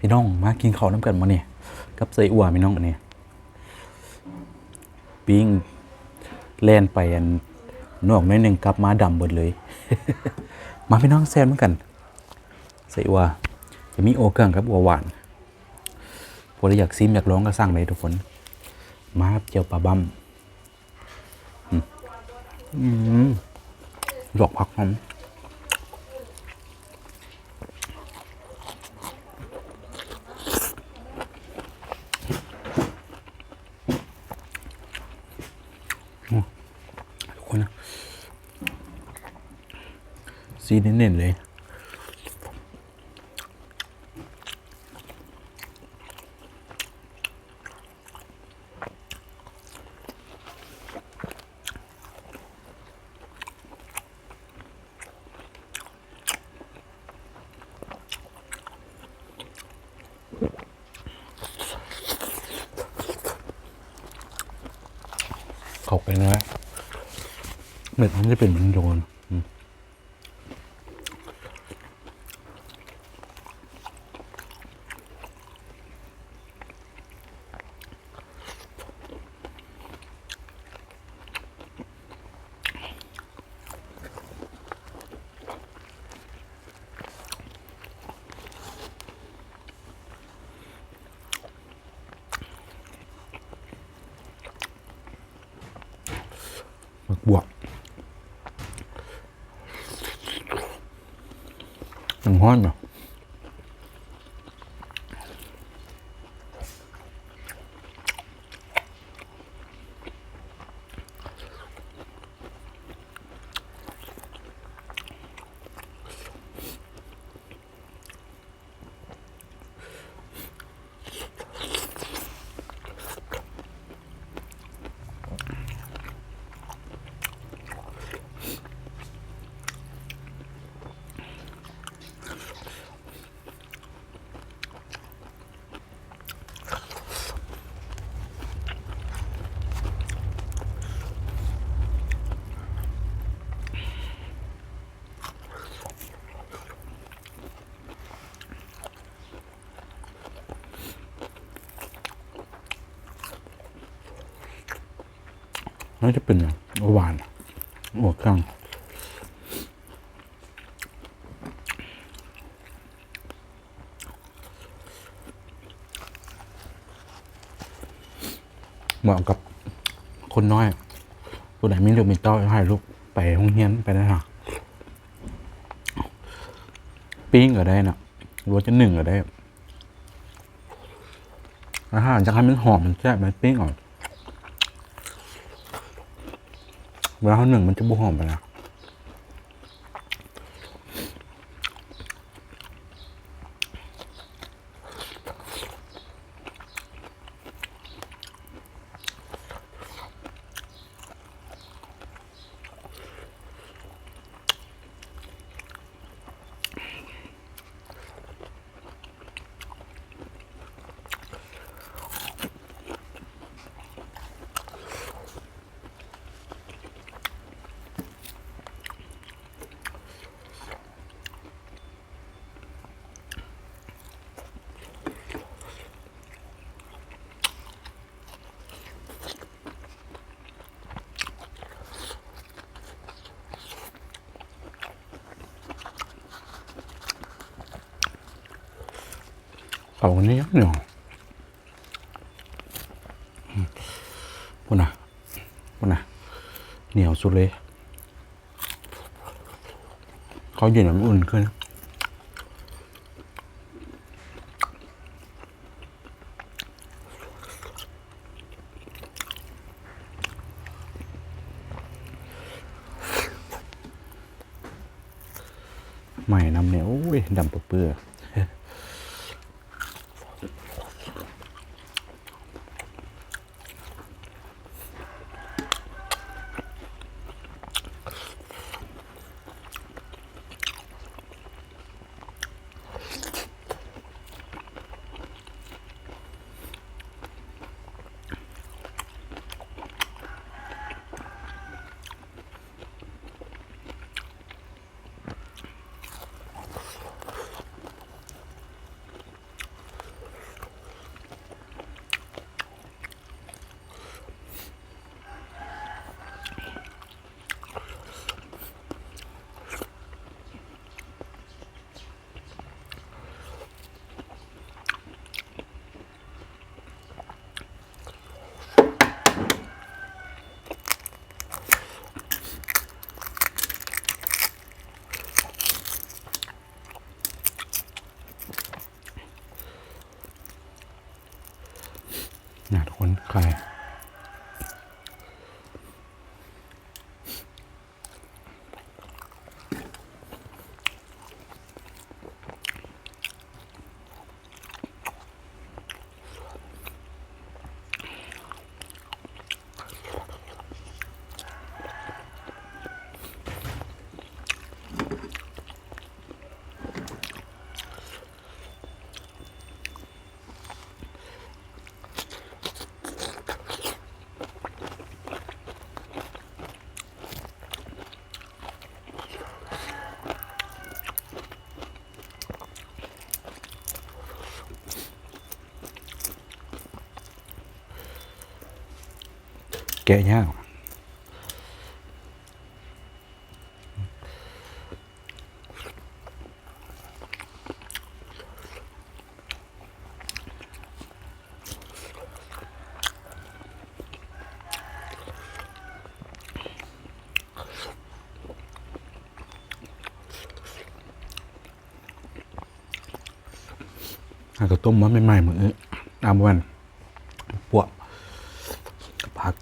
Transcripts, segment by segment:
พี่น้องมากินข้าวน้ำกันมาเนี่ยกับใส่อั่วพี่น้องอันนี้ปิ้งแล่นไปอันนอกนิดนึงกลับมาดำหมดเลย มาพี่น้องแซ่บเหมือนกันใส่อั่วจะมีโอเกิงครับอั่วหวานพอเราอยากซิมอยากร้องก็สั่งเลยทุกคนมาเจียวปลาบั้มหยอกผักหอมทุกคนนะซีเน้นๆเลยเข้าไปนะเม็ดมันจะเป็นเหมือนโดนบวกมันห้อนเนาะน่าจะเป็นหวานหัวเครื่องเหมาะกับคนน้อยผู้ใดมีลูกมีเต้าให้ลูกไปห้องเฮียนไปได้หรอปิ้งก็ได้นะหรือว่าจะหนึ่งก็ได้อาหารจะให้มันหอมมันแซ่บมันปิ้งก่อนเวลาเขาหนึ่งมันจะบุหอมไปนะเอาอันนี้เหนียวปุ่นนะเหนียวสุดเลยเขาเย็นแบบอุ่นขึ้นใหม่นำเนี่ยโอ้ยดำเปื่อ ไข่แกะยากอาก็ต้มมันใหม่ๆเหมือนน้ำมันปวกผัก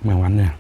เมื่อวันเนี่ย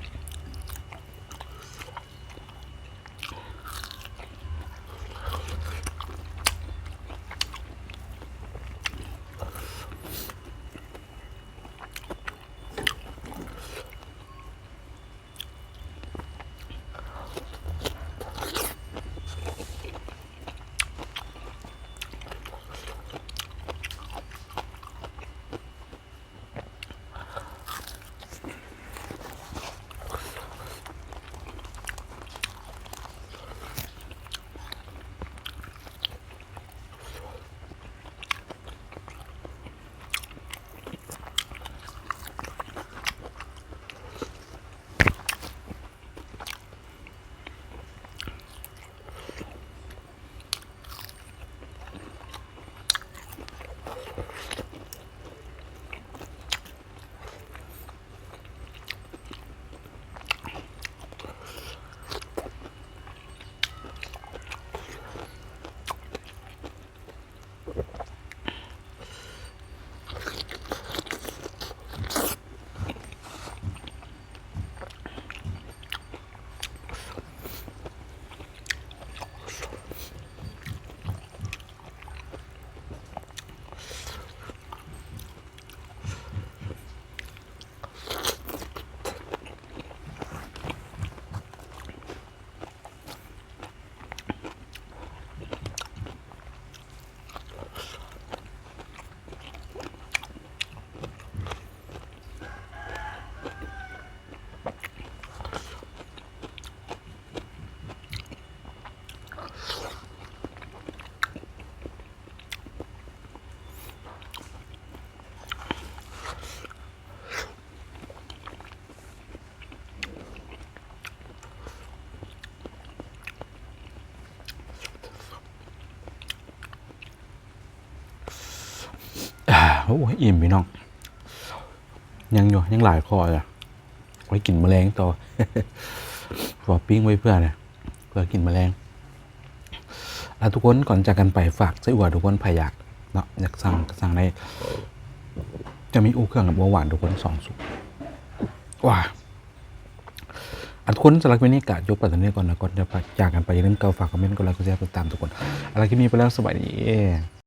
โอ้ยอิ่มพี่น้องยังอยู่ยังหลายคอเลยไว้กินแมลงต่อ ขอปิ้งไว้เพื่อเนี่ยเพื่อกินแมลงทุกคนก่อนจากกันไปฝากไส้อั่วทุกคนพยากเนาะอยากสั่งได้จะมีอูเครื่องกับบัวหวานทุกคน2 สุกว้าทุกคนสำหรับวันนี้กะยกปัตตานีก่อนนะก่อนจะจากกันไปอย่าลืมเกาฝากคอมเมนต์กดไลค์กดแชร์ติดตามทุกคนอะไรที่มีไปแล้วสวัสดี